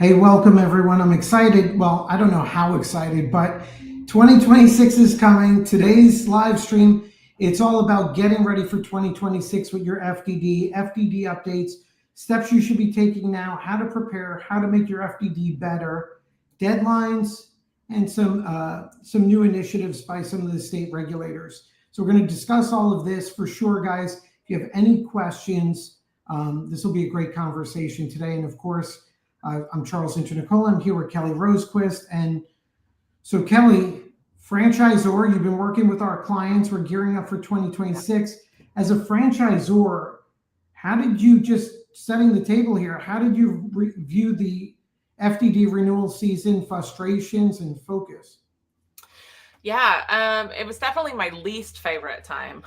Hey, welcome everyone. I'm excited. Well, I don't know how excited, but 2026 is coming. Today's live stream, it's all about getting ready for 2026 with your FDD updates, steps you should be taking now, how to prepare, how to make your FDD better, deadlines, and some new initiatives by some of the state regulators. So we're going to discuss all of this for sure, guys. If you have any questions, this will be a great conversation today. And of course, I'm Charles Internicola. I'm here with Kelley Rosequist. And so Kelley, franchisor, you've been working with our clients. We're gearing up for 2026. As a franchisor, how did you, just setting the table here, how did you view the FDD renewal season, frustrations and focus? Yeah, it was definitely my least favorite time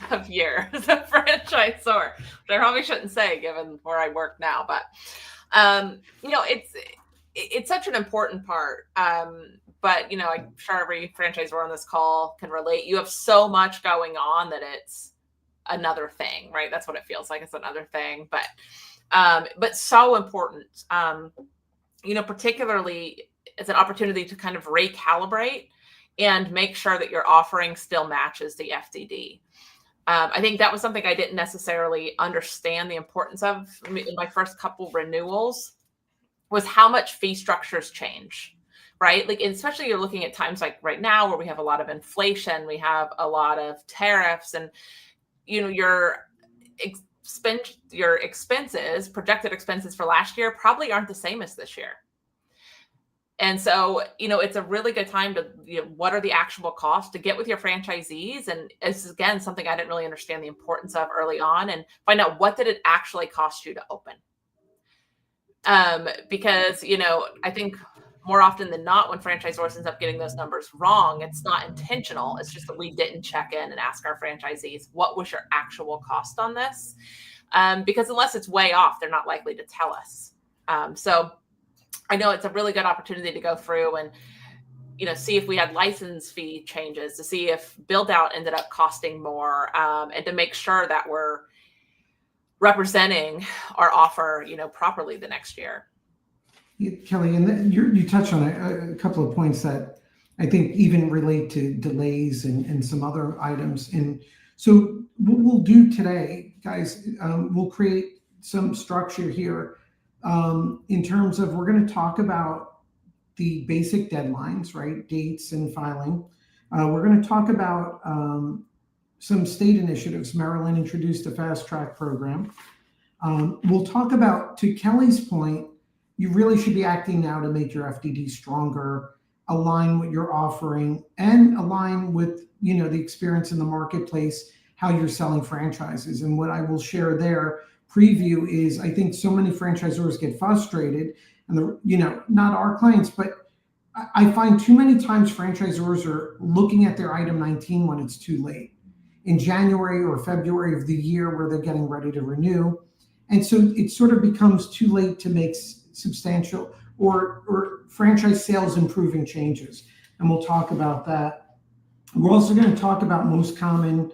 of year as a franchisor, which I probably shouldn't say given where I work now, but it's such an important part. But I'm sure every franchisor on this call can relate. You have so much going on that it's another thing, right? That's what it feels like. It's another thing, but so important. Particularly it's an opportunity to kind of recalibrate and make sure that your offering still matches the FDD. I think that was something I didn't necessarily understand the importance of in my first couple renewals, was how much fee structures change, right? Like, especially you're looking at times like right now where we have a lot of inflation, we have a lot of tariffs, and your expenses, projected expenses for last year probably aren't the same as this year. And so, it's a really good time to, what are the actual costs to get with your franchisees? And it's, again, something I didn't really understand the importance of early on, and find out what did it actually cost you to open? Because, I think more often than not, when franchisors end up getting those numbers wrong, it's not intentional. It's just that we didn't check in and ask our franchisees, what was your actual cost on this? Because unless it's way off, they're not likely to tell us. So I know it's a really good opportunity to go through and, see if we had license fee changes, to see if build out ended up costing more, and to make sure that we're representing our offer, properly the next year. Yeah, Kelley, and you touched on a couple of points that I think even relate to delays and some other items. And so what we'll do today, guys, we'll create some structure here. In terms of, we're going to talk about the basic deadlines, right? Dates and filing. We're going to talk about some state initiatives. Maryland introduced a fast track program. We'll talk about, to Kelley's point, you really should be acting now to make your FDD stronger, align what you're offering, and align with, the experience in the marketplace, how you're selling franchises. And what I will share there, preview, is I think so many franchisors get frustrated, and not our clients, but I find too many times franchisors are looking at their item 19 when it's too late in January or February of the year where they're getting ready to renew. And so it sort of becomes too late to make substantial or franchise sales improving changes. And we'll talk about that. We're also going to talk about most common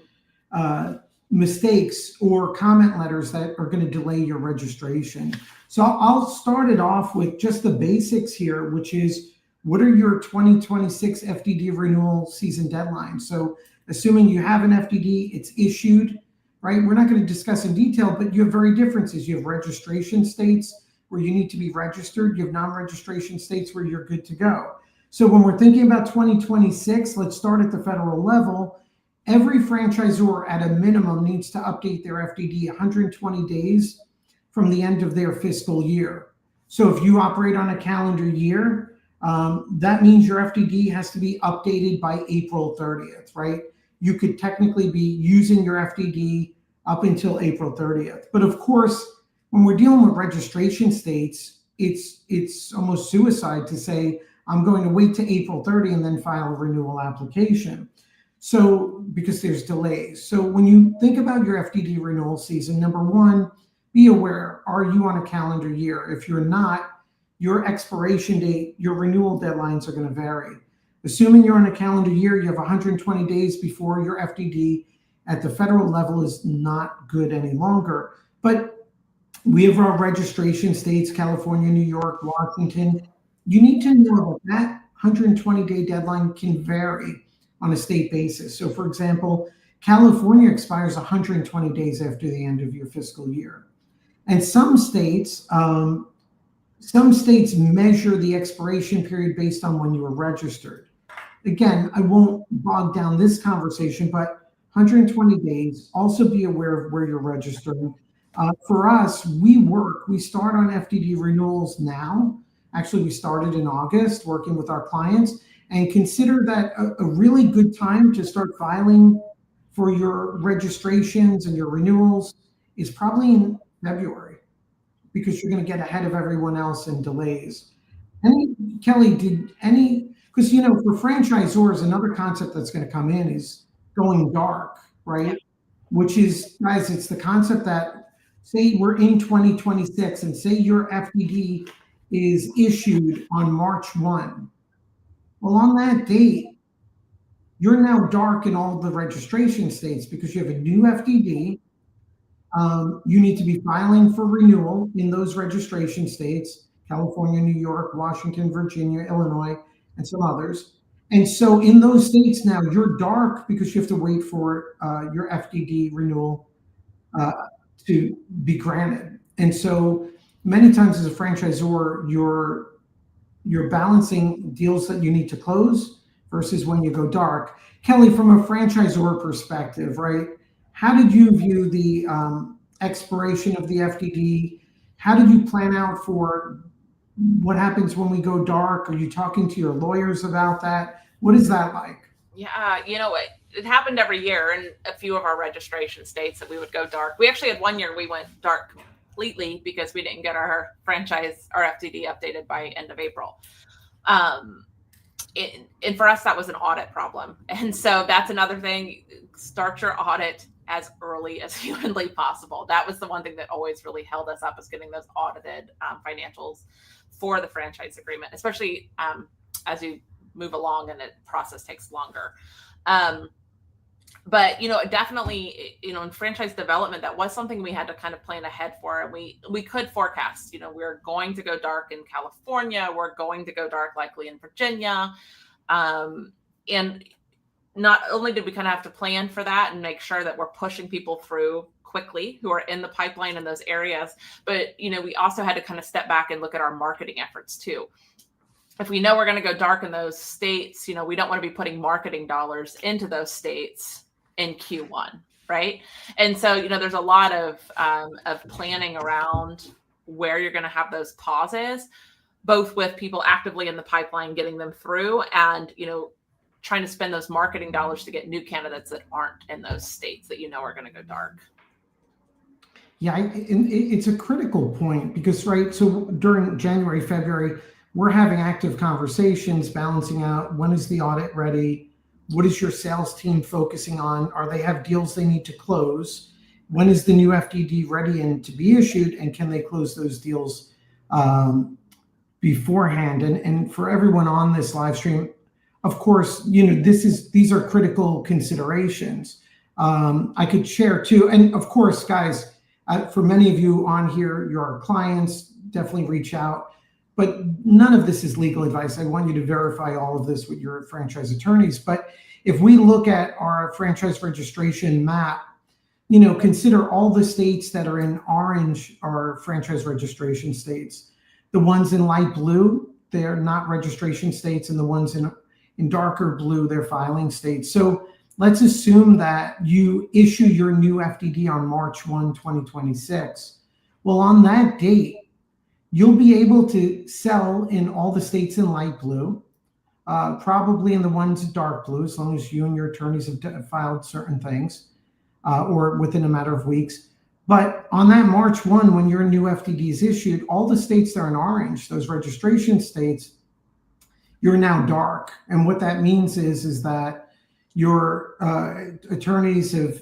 mistakes or comment letters that are going to delay your registration. So I'll start it off with just the basics here, which is, what are your 2026 FDD renewal season deadlines? So assuming you have an FDD, it's issued, right? We're not going to discuss in detail, but you have very differences. You have registration states where you need to be registered. You have non-registration states where you're good to go. So when we're thinking about 2026, let's start at the federal level. Every franchisor at a minimum needs to update their FDD 120 days from the end of their fiscal year. So if you operate on a calendar year, that means your FDD has to be updated by April 30th, right? You could technically be using your FDD up until April 30th. But of course, when we're dealing with registration states, it's almost suicide to say, I'm going to wait to April 30 and then file a renewal application. So, because there's delays. So when you think about your FDD renewal season, number one, be aware, are you on a calendar year? If you're not, your expiration date, your renewal deadlines are going to vary. Assuming you're on a calendar year, you have 120 days before your FDD at the federal level is not good any longer. But We have our registration states, California, New York, Washington. You need to know that 120-day deadline can vary on a state basis. So for example, California expires 120 days after the end of your fiscal year. And some states measure the expiration period based on when you were registered. Again, I won't bog down this conversation, but 120 days, also be aware of where you're registering. For us, we start on FDD renewals now. Actually, we started in August working with our clients, and consider that a really good time to start filing for your registrations and your renewals is probably in February, because you're going to get ahead of everyone else in delays. Kelley, because for franchisors, another concept that's going to come in is going dark, right? Which is, guys, it's the concept that, say we're in 2026 and say your FDD is issued on March 1. Well, on that date, you're now dark in all the registration states because you have a new FDD. You need to be filing for renewal in those registration states, California, New York, Washington, Virginia, Illinois, and some others. And so in those states now, you're dark because you have to wait for your FDD renewal to be granted. And so many times as a franchisor, you're balancing deals that you need to close versus when you go dark. Kelley, from a franchisor perspective, right? How did you view the expiration of the FDD? How did you plan out for what happens when we go dark? Are you talking to your lawyers about that? What is that like? Yeah, it happened every year in a few of our registration states that we would go dark. We actually had one year we went dark completely because we didn't get our FDD updated by end of April. And for us, that was an audit problem. And so that's another thing. Start your audit as early as humanly possible. That was the one thing that always really held us up, is getting those audited financials for the franchise agreement, especially as you move along and the process takes longer. But definitely, in franchise development, that was something we had to kind of plan ahead for. And we could forecast, we're going to go dark in California. We're going to go dark likely in Virginia. And not only did we kind of have to plan for that and make sure that we're pushing people through quickly who are in the pipeline in those areas, but, we also had to kind of step back and look at our marketing efforts too. If we know we're going to go dark in those states, we don't want to be putting marketing dollars into those states in Q1, right? And so, there's a lot of planning around where you're going to have those pauses, both with people actively in the pipeline, getting them through, and, trying to spend those marketing dollars to get new candidates that aren't in those states that are going to go dark. Yeah, it's a critical point because, right, so during January, February, we're having active conversations, balancing out when is the audit ready? What is your sales team focusing on? They have deals they need to close? When is the new FDD ready and to be issued? And can they close those deals beforehand? And for everyone on this live stream, of course, these are critical considerations. I could share too, and of course, guys, for many of you on here, you're our clients, definitely reach out. But none of this is legal advice. I want you to verify all of this with your franchise attorneys. But if we look at our franchise registration map, consider all the states that are in orange are franchise registration states. The ones in light blue, they're not registration states, and the ones in darker blue, they're filing states. So let's assume that you issue your new FDD on March 1, 2026. Well, on that date, you'll be able to sell in all the states in light blue, probably in the ones in dark blue, as long as you and your attorneys have filed certain things, or within a matter of weeks. But on that March 1, when your new FDD is issued, all the states that are in orange, those registration states, you're now dark. And what that means is that your attorneys have,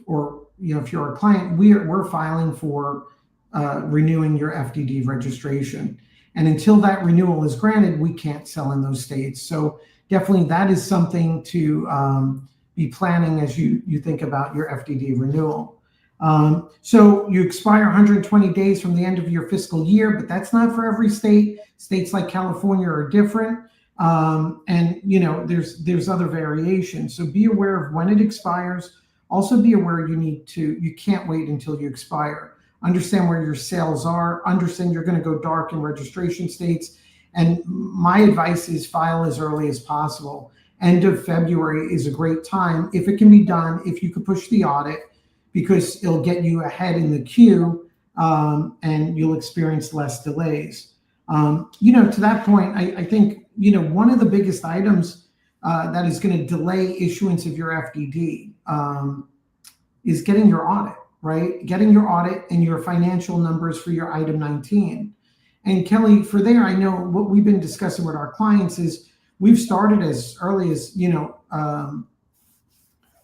or if you're a client, we're filing for renewing your FDD registration. And until that renewal is granted, we can't sell in those states. So definitely that is something to be planning as you think about your FDD renewal. So you expire 120 days from the end of your fiscal year, but that's not for every state. States like California are different. And there's other variations. So be aware of when it expires. Also be aware you can't wait until you expire. Understand where your sales are. Understand you're going to go dark in registration states. And my advice is file as early as possible. End of February is a great time if it can be done, if you could push the audit, because it'll get you ahead in the queue, and you'll experience less delays. To that point, I think, one of the biggest items that is going to delay issuance of your FDD is getting your audit, right? Getting your audit and your financial numbers for your item 19. And Kelley, for there, I know what we've been discussing with our clients is we've started as early as,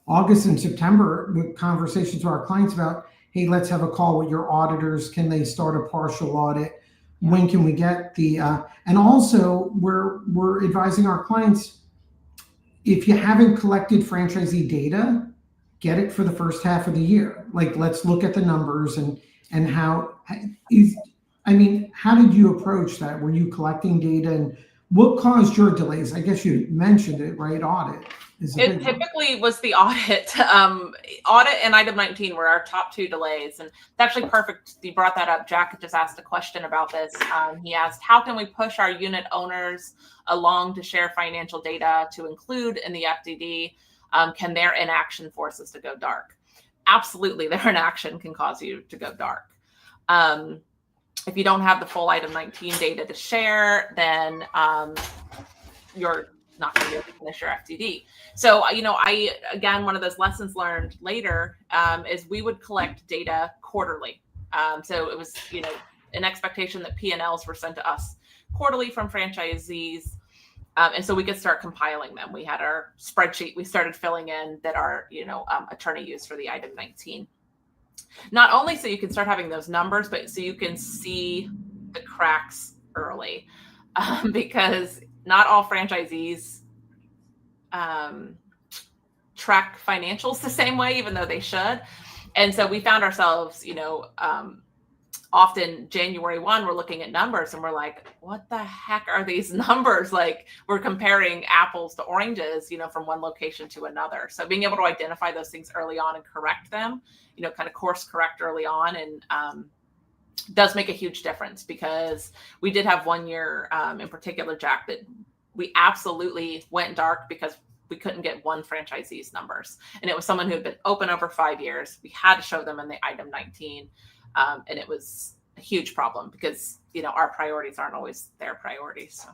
August and September with conversations with our clients about, hey, let's have a call with your auditors. Can they start a partial audit? When can we get the, and also we're advising our clients, if you haven't collected franchisee data, get it for the first half of the year. Like, let's look at the numbers and how did you approach that? Were you collecting data, and what caused your delays? I guess you mentioned it, right? Audit. It typically was the audit. Audit and item 19 were our top two delays. And it's actually perfect you brought that up. Jack just asked a question about this. He asked, how can we push our unit owners along to share financial data to include in the FDD? Can their inaction force us to go dark? Absolutely, their inaction can cause you to go dark. If you don't have the full item 19 data to share, then you're not going to be able to finish your FDD. So, again, one of those lessons learned later is we would collect data quarterly. So it was, an expectation that P&Ls were sent to us quarterly from franchisees. And so we could start compiling them. We had our spreadsheet we started filling in that our, attorney used for the item 19. Not only so you can start having those numbers, but so you can see the cracks early, because not all franchisees track financials the same way, even though they should. And so we found ourselves, often January 1, we're looking at numbers and we're like, what the heck are these numbers? Like, we're comparing apples to oranges, from one location to another. So being able to identify those things early on and correct them, kind of course correct early on, and does make a huge difference, because we did have one year in particular, Jack, that we absolutely went dark because we couldn't get one franchisee's numbers. And it was someone who had been open over 5 years. We had to show them in the item 19. And it was a huge problem because, our priorities aren't always their priorities. So.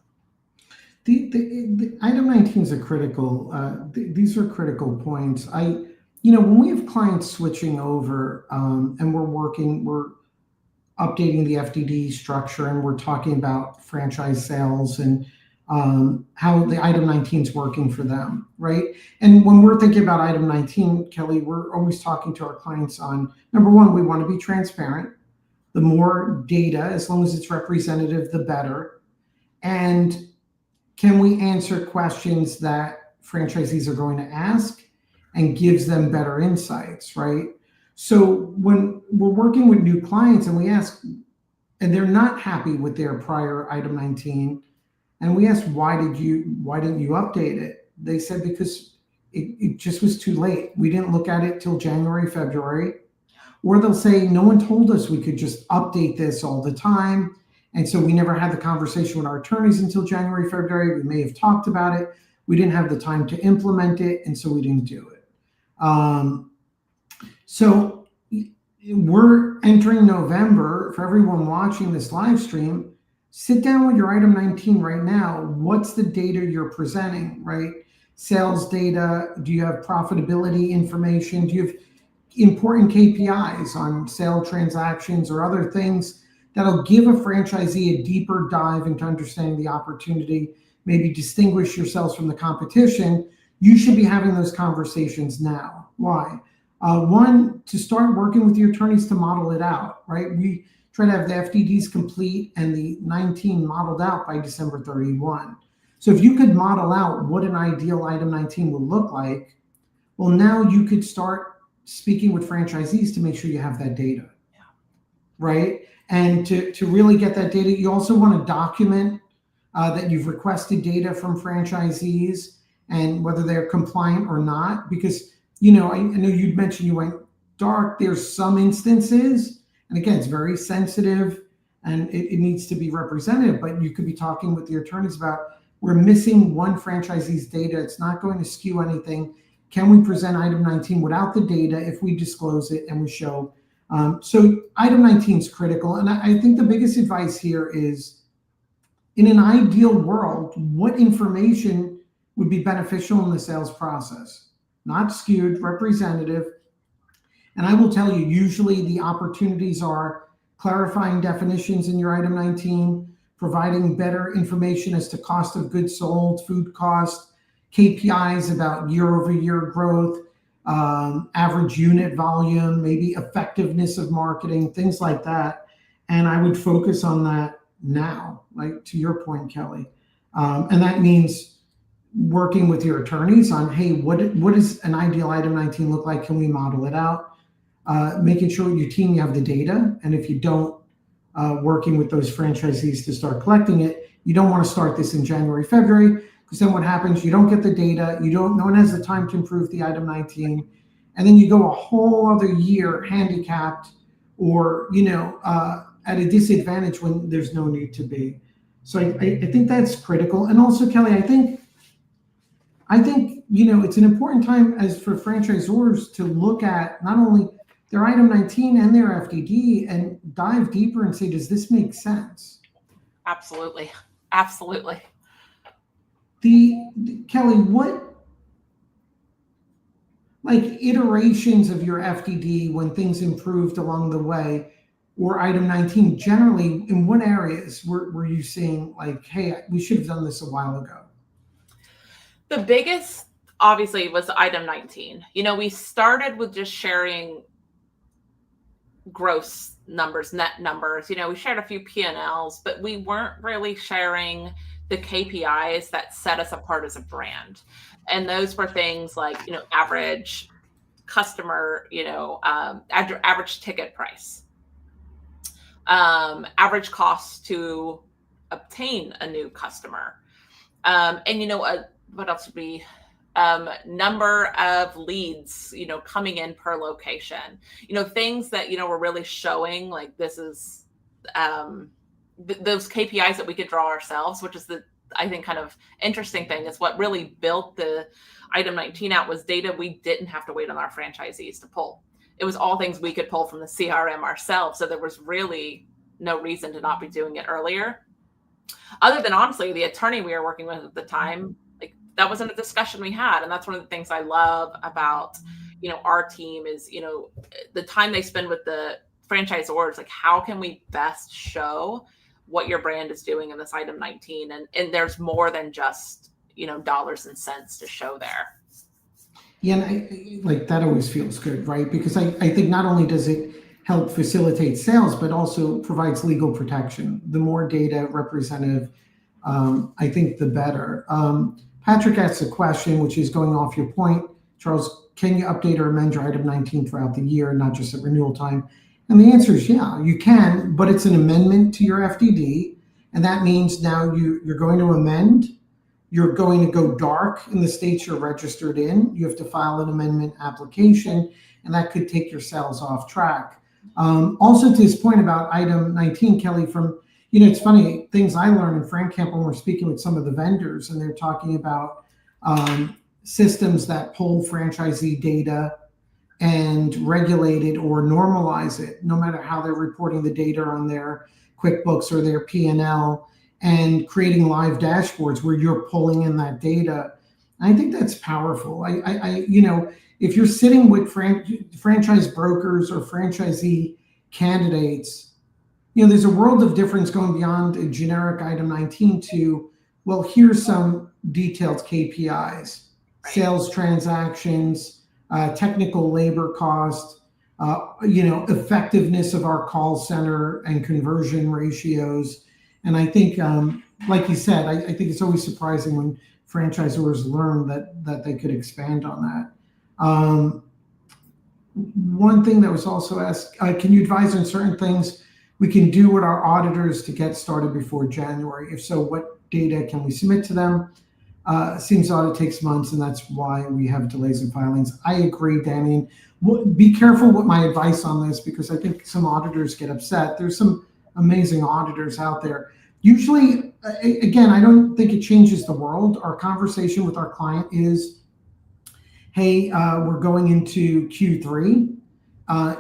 The item 19 is a critical, these are critical points. When we have clients switching over and we're updating the FDD structure and we're talking about franchise sales and how the item 19 is working for them, right? And when we're thinking about item 19, Kelley, we're always talking to our clients on, number one, we want to be transparent. The more data, as long as it's representative, the better. And can we answer questions that franchisees are going to ask and gives them better insights, right? So when we're working with new clients and we ask, and they're not happy with their prior item 19, and we asked, why didn't you update it? They said, because it just was too late. We didn't look at it till January, February. Or they'll say, no one told us we could just update this all the time. And so we never had the conversation with our attorneys until January, February. We may have talked about it. We didn't have the time to implement it. And so we didn't do it. So we're entering November. For everyone watching this live stream, sit down with your item 19 right now. What's the data you're presenting, right? Sales data. Do you have profitability information? Do you have important KPIs on sale transactions or other things that'll give a franchisee a deeper dive into understanding the opportunity, maybe distinguish yourselves from the competition? You should be having those conversations now. Why? One, to start working with your attorneys to model it out, right? We try to have the FDDs complete and the 19 modeled out by December 31. So if you could model out what an ideal item 19 would look like, well, now you could start speaking with franchisees to make sure you have that data, right? And to really get that data, you also want to document that you've requested data from franchisees and whether they're compliant or not. Because, I know you'd mentioned you went dark. There's some instances, and again, it's very sensitive and it needs to be representative, but you could be talking with the attorneys about, we're missing one franchisee's data. It's not going to skew anything. Can we present item 19 without the data if we disclose it and we show? So item 19 is critical. And I think the biggest advice here is, in an ideal world, what information would be beneficial in the sales process? Not skewed, representative. And I will tell you, usually the opportunities are clarifying definitions in your item 19, providing better information as to cost of goods sold, food cost, KPIs about year-over-year growth, average unit volume, maybe effectiveness of marketing, things like that. And I would focus on that now, like to your point, Kelley. And that means working with your attorneys on, hey, what does an ideal item 19 look like? Can we model it out? Making sure with your team you have the data. And if you don't, working with those franchisees to start collecting it. You don't want to start this in January, February, because then what happens, you don't get the data, no one has the time to improve the item 19, and then you go a whole other year handicapped or, at a disadvantage when there's no need to be. So I think that's critical. And also, Kelley, I think, it's an important time as for franchisors to look at not only their item 19 and their FDD and dive deeper and say, does this make sense? Absolutely. Kelley, what iterations of your FDD when things improved along the way, or item 19 generally, in what areas were you seeing hey, we should have done this a while ago? The biggest, obviously, was item 19. We started with just sharing gross numbers, net numbers. We shared a few P&Ls, but we weren't really sharing the KPIs that set us apart as a brand. And those were things like, average customer, average ticket price, average cost to obtain a new customer. And what else would be number of leads, coming in per location, things that, were really showing this is those KPIs that we could draw ourselves, which is I think kind of interesting thing is what really built the item 19 out was data we didn't have to wait on our franchisees to pull. It was all things we could pull from the CRM ourselves. So there was really no reason to not be doing it earlier. Other than honestly, the attorney we were working with at the time, that wasn't a discussion we had. And that's one of the things I love about, our team is, the time they spend with the franchisors, how can we best show what your brand is doing in this item 19? And there's more than just, dollars and cents to show there. Yeah. And that always feels good, right? Because I think not only does it help facilitate sales, but also provides legal protection. The more data representative, I think the better. Patrick asks a question, which is going off your point. Charles, can you update or amend your item 19 throughout the year, not just at renewal time? And the answer is, yeah, you can, but it's an amendment to your FDD. And that means now you're going to amend. You're going to go dark in the states you're registered in. You have to file an amendment application, and that could take your sales off track. Also, to his point about item 19, Kelley, from it's funny, things I learned in FranCamp when we're speaking with some of the vendors, and they're talking about systems that pull franchisee data and regulate it or normalize it, no matter how they're reporting the data on their QuickBooks or their P&L, and creating live dashboards where you're pulling in that data. I think that's powerful. If you're sitting with franchise brokers or franchisee candidates, there's a world of difference going beyond a generic item 19 to, well, here's some detailed KPIs, sales transactions, technical labor cost, effectiveness of our call center and conversion ratios. And I think, like you said, I think it's always surprising when franchisors learn that they could expand on that. one thing that was also asked, can you advise on certain things we can do with our auditors to get started before January? If so, what data can we submit to them? Seems audit takes months, and that's why we have delays in filings. I agree, Damian. Be careful with my advice on this, because I think some auditors get upset. There's some amazing auditors out there. Usually, again, I don't think it changes the world. Our conversation with our client is, hey, we're going into Q3.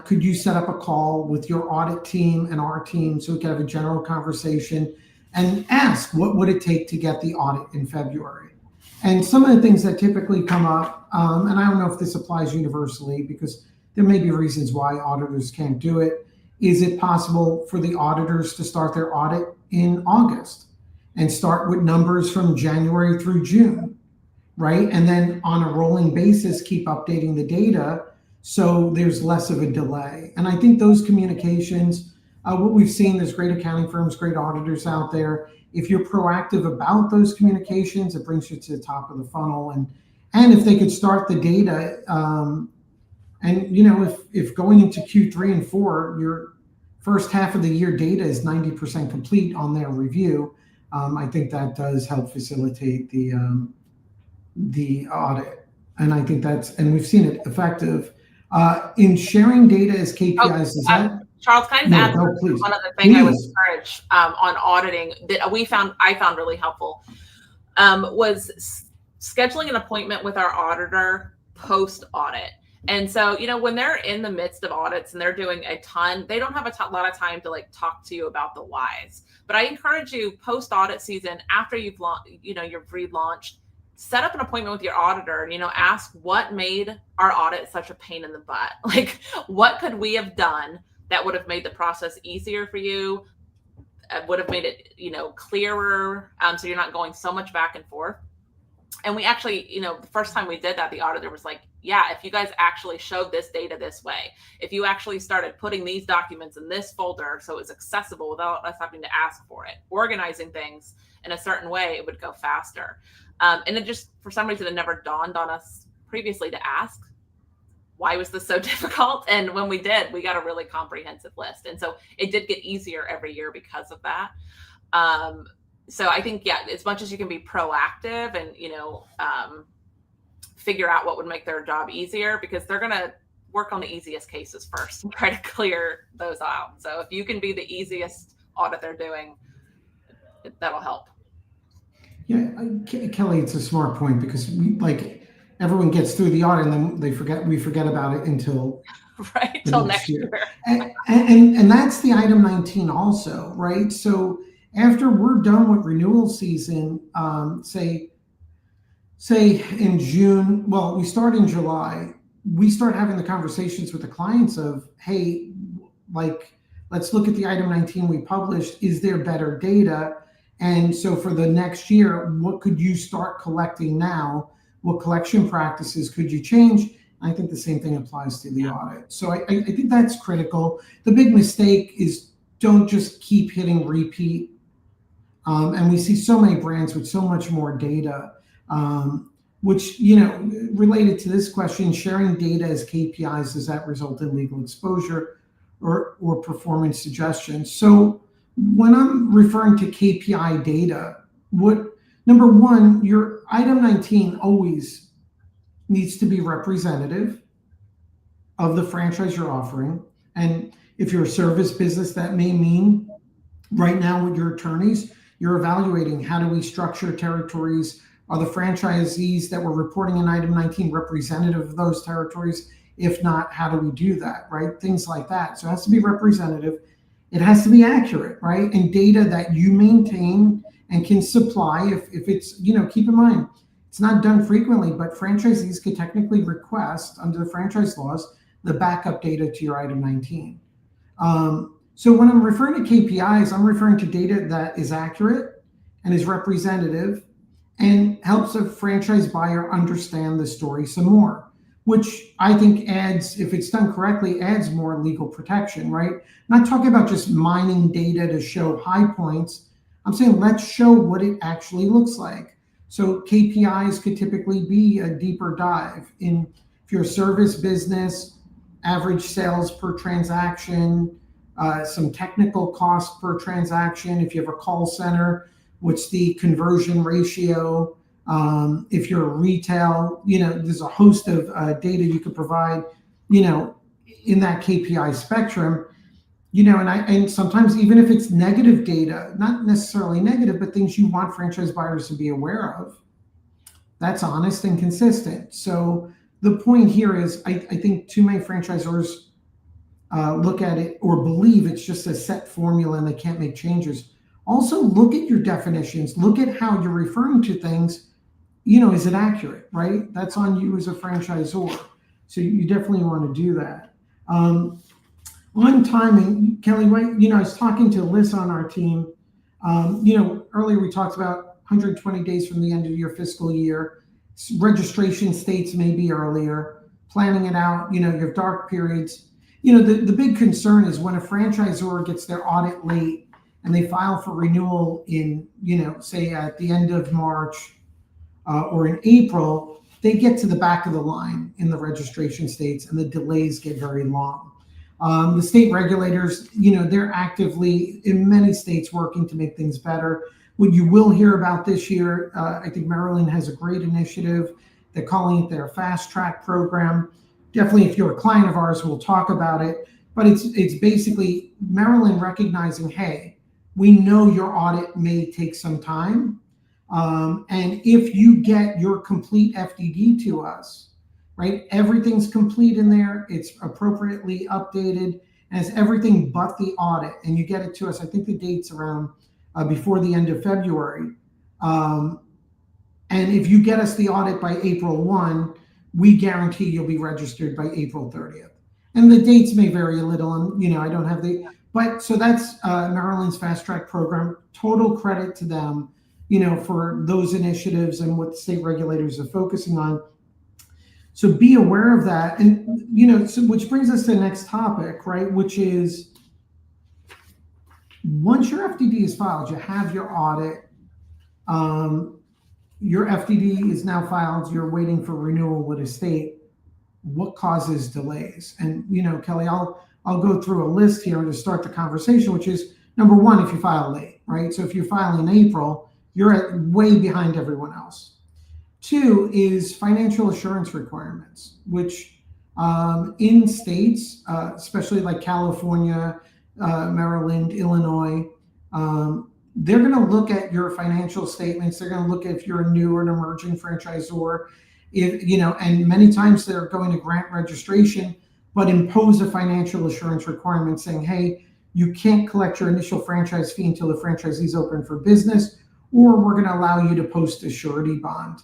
Could you set up a call with your audit team and our team so we can have a general conversation and ask, what would it take to get the audit in February? And some of the things that typically come up, and I don't know if this applies universally, because there may be reasons why auditors can't do it. Is it possible for the auditors to start their audit in August and start with numbers from January through June, right? And then on a rolling basis, keep updating the data so there's less of a delay. And I think those communications, what we've seen, there's great accounting firms, great auditors out there. If you're proactive about those communications, it brings you to the top of the funnel. And if they could start the data, and you know, if going into Q3 and 4, your first half of the year data is 90% complete on their review, I think that does help facilitate the audit. And I think and we've seen it effective. In sharing data as KPIs, is that? Charles, can I just add one other thing I would encourage on auditing that I found really helpful was scheduling an appointment with our auditor post-audit. And so, you know, when they're in the midst of audits and they're doing a ton, they don't have a lot of time to like talk to you about the whys. But I encourage you post-audit season, after you've relaunched, set up an appointment with your auditor and, you know, ask what made our audit such a pain in the butt. Like, what could we have done that would have made the process easier for you, would have made it, you know, clearer, so you're not going so much back and forth. And we actually, you know, the first time we did that, the auditor was like, yeah, if you guys actually showed this data this way, if you actually started putting these documents in this folder so it's accessible without us having to ask for it, organizing things in a certain way, it would go faster. And it just, for some reason, it never dawned on us previously to ask, why was this so difficult? And when we did, we got a really comprehensive list. And so it did get easier every year because of that. So I think, yeah, as much as you can be proactive and, you know, figure out what would make their job easier, because they're going to work on the easiest cases first and try to clear those out. So if you can be the easiest audit they're doing, that'll help. Yeah, Kelley, it's a smart point, because everyone gets through the audit and then we forget about it until next year. And that's the item 19 also, right? So after we're done with renewal season, say in June, well, we start in July, we start having the conversations with the clients of, hey, like, let's look at the item 19 we published. Is there better data? And so for the next year, what could you start collecting now? What collection practices could you change? I think the same thing applies to the audit. So I think that's critical. The big mistake is don't just keep hitting repeat. And we see so many brands with so much more data, which, you know, related to this question, sharing data as KPIs, does that result in legal exposure or performance suggestions? So when I'm referring to KPI data, number one, your item 19 always needs to be representative of the franchise you're offering. And if you're a service business, that may mean right now with your attorneys, you're evaluating, how do we structure territories? Are the franchisees that we're reporting in item 19 representative of those territories? If not, how do we do that, right? Things like that. So it has to be representative. It has to be accurate, right? And data that you maintain and can supply, if it's, you know, keep in mind, it's not done frequently, but franchisees could technically request under the franchise laws, the backup data to your item 19. So when I'm referring to KPIs, I'm referring to data that is accurate and is representative and helps a franchise buyer understand the story some more, which I think adds, if it's done correctly, adds more legal protection, right? I'm not talking about just mining data to show high points. I'm saying let's show what it actually looks like. So KPIs could typically be a deeper dive in, if you're a service business, average sales per transaction, some technical cost per transaction. If you have a call center, what's the conversion ratio? If you're a retail, there's a host of data you could provide, in that KPI spectrum, and sometimes even if it's negative data, not necessarily negative, but things you want franchise buyers to be aware of, that's honest and consistent. So the point here is, I think too many franchisors look at it or believe it's just a set formula and they can't make changes. Also, look at your definitions. Look at how you're referring to things. Is it accurate, right? That's on you as a franchisor. So you definitely want to do that. On timing, Kelley, I was talking to Liz on our team. Earlier we talked about 120 days from the end of your fiscal year. Registration states may be earlier. Planning it out, you have dark periods. The big concern is when a franchisor gets their audit late and they file for renewal in, say at the end of March or in April, they get to the back of the line in the registration states and the delays get very long. The state regulators, they're actively in many states working to make things better. What you will hear about this year, I think Maryland has a great initiative. They're calling it their fast track program. Definitely, if you're a client of ours, we'll talk about it. But it's basically Maryland recognizing, hey, we know your audit may take some time. And if you get your complete FDD to us, right, everything's complete in there, it's appropriately updated, and it's everything but the audit, and you get it to us, I think the date's around before the end of February. And if you get us the audit by April 1, we guarantee you'll be registered by April 30th. And the dates may vary a little, and I don't have but so that's Maryland's fast track program. Total credit to them, for those initiatives and what the state regulators are focusing on. So be aware of that. And, so which brings us to the next topic, right? Which is once your FDD is filed, you have your audit, your FDD is now filed, you're waiting for renewal with a state. What causes delays? And, Kelley, I'll go through a list here to start the conversation, which is number one, if you file late, right? So if you file in April, you're way behind everyone else. Two is financial assurance requirements, which in states, especially like California, Maryland, Illinois, they're going to look at your financial statements. They're going to look at if you're a new or an emerging franchisor, and many times they're going to grant registration, but impose a financial assurance requirement saying, hey, you can't collect your initial franchise fee until the franchisee is open for business, or we're going to allow you to post a surety bond.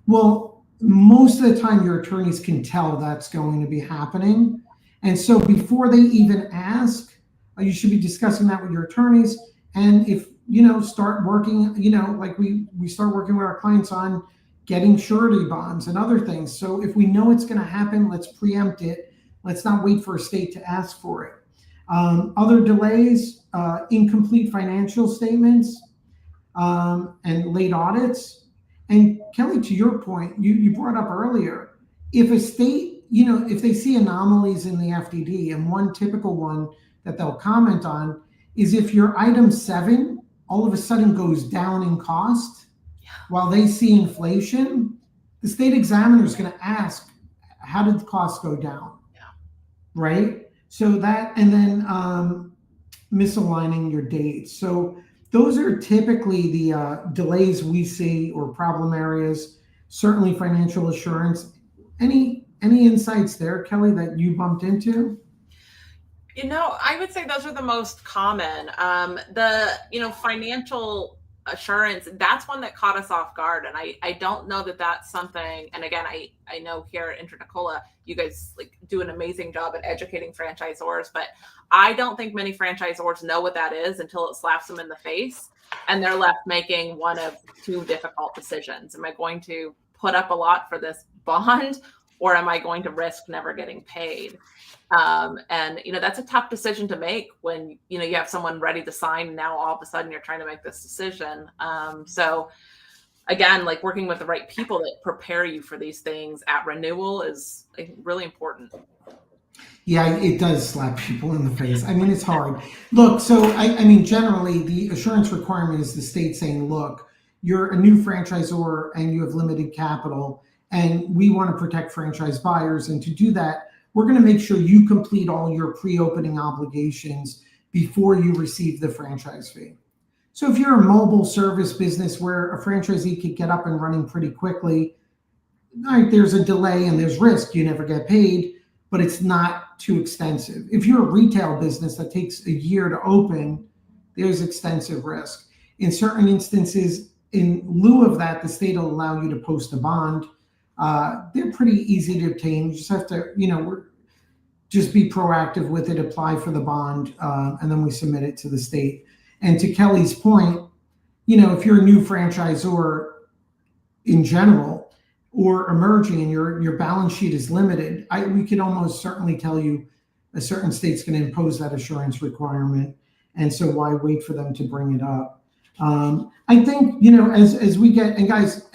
Well, most of the time your attorneys can tell that's going to be happening. And so before they even ask, you should be discussing that with your attorneys. And if, start working, like we start working with our clients on getting surety bonds and other things. So if we know it's going to happen, let's preempt it. Let's not wait for a state to ask for it. Other delays, incomplete financial statements, and late audits. And Kelley, to your point, you brought up earlier, if a state, if they see anomalies in the FDD, and one typical one that they'll comment on is if your item 7 all of a sudden goes down in cost while they see inflation, the state examiner is going to ask, how did the cost go down? Right? So that, and then misaligning your dates. So those are typically the delays we see or problem areas, certainly financial assurance. Any insights there, Kelley, that you bumped into? I would say those are the most common. Financial assurance, that's one that caught us off guard. And I don't know that that's something, and again, I know here at Internicola, you guys do an amazing job at educating franchisors, but I don't think many franchisors know what that is until it slaps them in the face and they're left making one of two difficult decisions. Am I going to put up a lot for this bond, or am I going to risk never getting paid? And that's a tough decision to make when you have someone ready to sign, and now all of a sudden you're trying to make this decision. So again, working with the right people that prepare you for these things at renewal is really important. Yeah, it does slap people in the face. I mean, it's hard. Look, so I mean, generally, the assurance requirement is the state saying, look, you're a new franchisor and you have limited capital, and we want to protect franchise buyers. And to do that, we're going to make sure you complete all your pre-opening obligations before you receive the franchise fee. So if you're a mobile service business where a franchisee could get up and running pretty quickly, right, there's a delay and there's risk. You never get paid, but it's not too extensive. If you're a retail business that takes a year to open, there's extensive risk. In certain instances, in lieu of that, the state will allow you to post a bond. They're pretty easy to obtain. You just have to, just be proactive with it, apply for the bond, and then we submit it to the state. And to Kelley's point, if you're a new franchisor in general, or emerging and your balance sheet is limited, we could almost certainly tell you a certain state's going to impose that assurance requirement. And so why wait for them to bring it up? I think, as we get, and guys,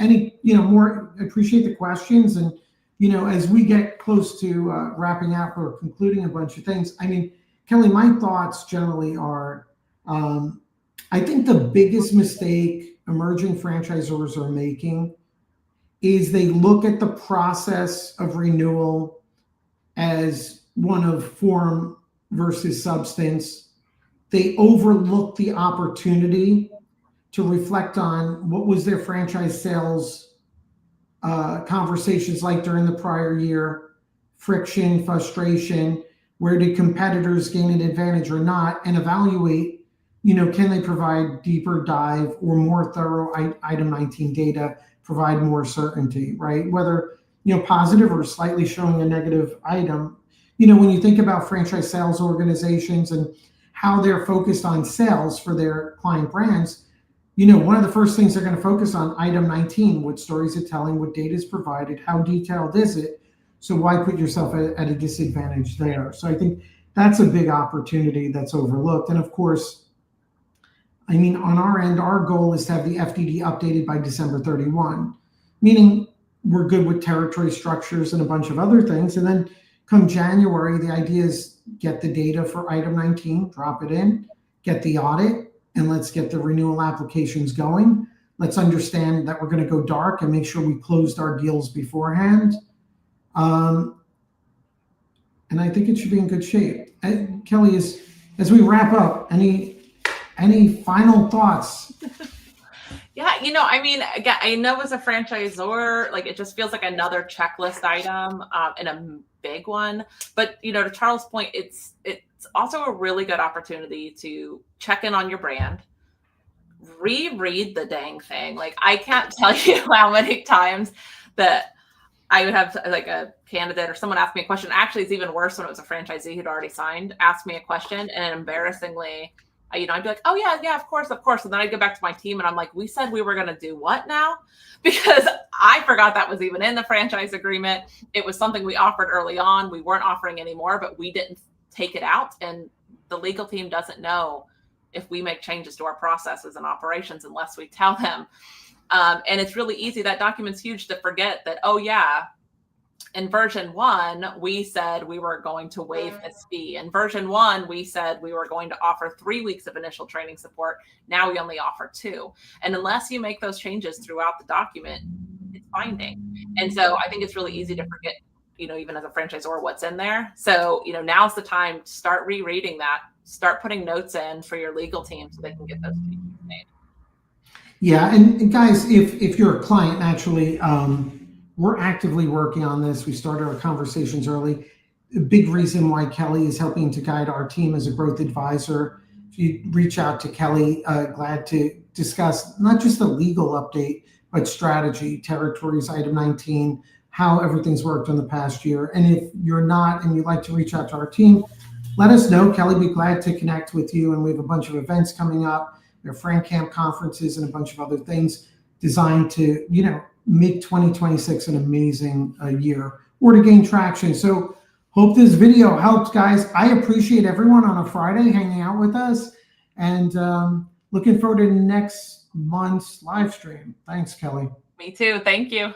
more, appreciate the questions. And, as we get close to wrapping up or concluding a bunch of things, I mean, Kelley, my thoughts generally are, I think the biggest mistake emerging franchisors are making is they look at the process of renewal as one of form versus substance. They overlook the opportunity to reflect on what was their franchise sales conversations like during the prior year, friction, frustration, where did competitors gain an advantage or not, and evaluate, can they provide deeper dive or more thorough item 19 data, provide more certainty, right? Whether, positive or slightly showing a negative item. When you think about franchise sales organizations and how they're focused on sales for their client brands, one of the first things they're going to focus on, item 19, what stories it's telling, what data is provided, how detailed is it? So why put yourself at a disadvantage there? So I think that's a big opportunity that's overlooked. And of course, I mean, on our end, our goal is to have the FDD updated by December 31, meaning we're good with territory structures and a bunch of other things. And then come January, the idea is get the data for item 19, drop it in, get the audit, and let's get the renewal applications going. Let's understand that we're going to go dark and make sure we closed our deals beforehand. And I think it should be in good shape. Kelley, as we wrap up, any final thoughts? Yeah, I mean, again, I know as a franchisor, like it just feels like another checklist item and a big one. But to Charles' point, it's also a really good opportunity to check in on your brand, reread the dang thing. Like I can't tell you how many times that I would have like a candidate or someone ask me a question. Actually, it's even worse when it was a franchisee who'd already signed, asked me a question, and embarrassingly, I'd be like, oh yeah, of course. And then I'd go back to my team and I'm like, we said we were going to do what now? Because I forgot that was even in the franchise agreement. It was something we offered early on. We weren't offering anymore, but we didn't take it out. And the legal team doesn't know if we make changes to our processes and operations unless we tell them. And it's really easy. That document's huge to forget that, oh yeah, in version 1, we said we were going to waive this fee. In version 1, we said we were going to offer 3 weeks of initial training support. Now we only offer 2. And unless you make those changes throughout the document, it's binding. And so I think it's really easy to forget, even as a franchisor, what's in there. So, now's the time to start rereading that, start putting notes in for your legal team so they can get those changes made. Yeah. And guys, if you're a client, naturally, we're actively working on this. We started our conversations early. A big reason why Kelley is helping to guide our team as a growth advisor. If you reach out to Kelley, glad to discuss not just the legal update, but strategy, territories, item 19, how everything's worked in the past year. And if you're not and you'd like to reach out to our team, let us know. Kelley will be glad to connect with you. And we have a bunch of events coming up. There are FranCamp conferences and a bunch of other things designed to, make 2026 an amazing year or to gain traction. So hope this video helped, guys. I appreciate everyone on a Friday hanging out with us, and looking forward to next month's live stream. Thanks, Kelley. Me too. Thank you.